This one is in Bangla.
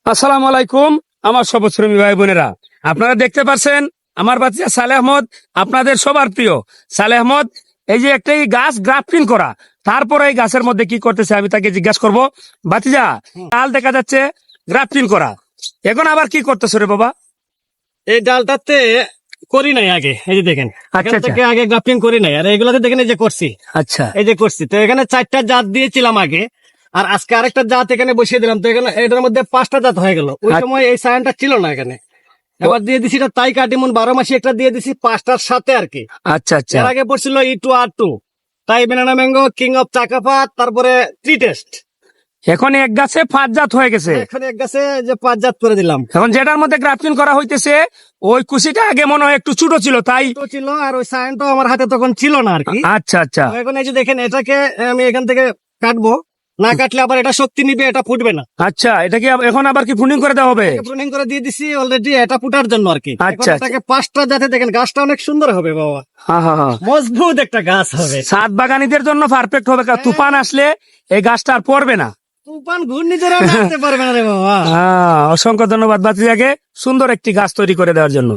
আসসালামু আলাইকুম আমার সবশ্রমী ভাই বোনেরা, আপনারা দেখতে পাচ্ছেন আমার বাচ্চা সালেহ আহমদ, আপনাদের সবার প্রিয় সালেহ আহমদ। এই যে একটা গাছ গ্রাফটিং করা, তারপরে এই গাছের মধ্যে কি করতেছে আমি তাকে জিজ্ঞাসা করবো। বাতিজা, ডাল দেখা যাচ্ছে গ্রাফটিং করা, এখন আবার কি করতেছে রে বাবা? এই ডালটাতে করি নাই আগে, এই যে দেখেন আচ্ছা, থেকে আগে গ্রাফটিং করি নাই, আর এগুলোতে দেখেন এই যে করছি, আচ্ছা, এই যে করছি। তো এখানে 4টা জাত দিয়েছিলাম আগে, আর আজকে আরেকটা জাত এখানে বসিয়ে দিলাম। তো এখানে এটার মধ্যে 5টা জাত হয়ে গেল। ওই সময় এই সায়ানটা ছিল না এখানে, এবার দিয়ে দিছি এটা তাই কাটিমুন 12 মাসি একটা দিয়ে দিছি 5টার সাথে আর কি। আচ্ছা, আচ্ছা, এর আগে পড়ছিল E2R2, তাই ব্যানানা ম্যাঙ্গো, কিং অফ চাকাপাত, তারপরে ট্রি টেস্ট। এখন এক গাছে 5 জাত হয়ে গেছে। এখানে এক গাছে যে 5 জাত করে দিলাম। এখন যেটার মধ্যে গ্রাফটিং করা হইতেছে ওই কুশিটা আগে মনে হয় একটু ছোট ছিল, তাই তো ছিল, আর ওই সায়ানটাও আমার হাতে তখন ছিল না আর কি। আচ্ছা, আচ্ছা, তো এখন এই যে দেখেন, এটাকে আমি এখান থেকে কাটবো, না কাটলে আবার এটা শক্তি নিবে, এটা ফুটবে না। আচ্ছা, এটা কি এখন আবার কি ফুনিং করে দেওয়া হবে? প্রুনিং করে দিয়ে দিছি অলরেডি, এটা ফুটার জন্য আর কি। আচ্ছা, এখন এটাকে 5টা যাতে দেখেন, গাছটা অনেক সুন্দর হবে বাবা, হ্যাঁ, হ্যাঁ, হ্যাঁ। মজবুত একটা গাছ হবে। ছাদ বাগানীদের জন্য পারফেক্ট হবে, কারণ তুফান আসলে এই গাছটা আর পড়বে না। তুফান ঘূর্ণিঝড়ে নামতে পারবে না রে বাবা। অসংখ্য ধন্যবাদ বাতিজাকে সুন্দর একটি গাছ তৈরি করে দেওয়ার জন্য।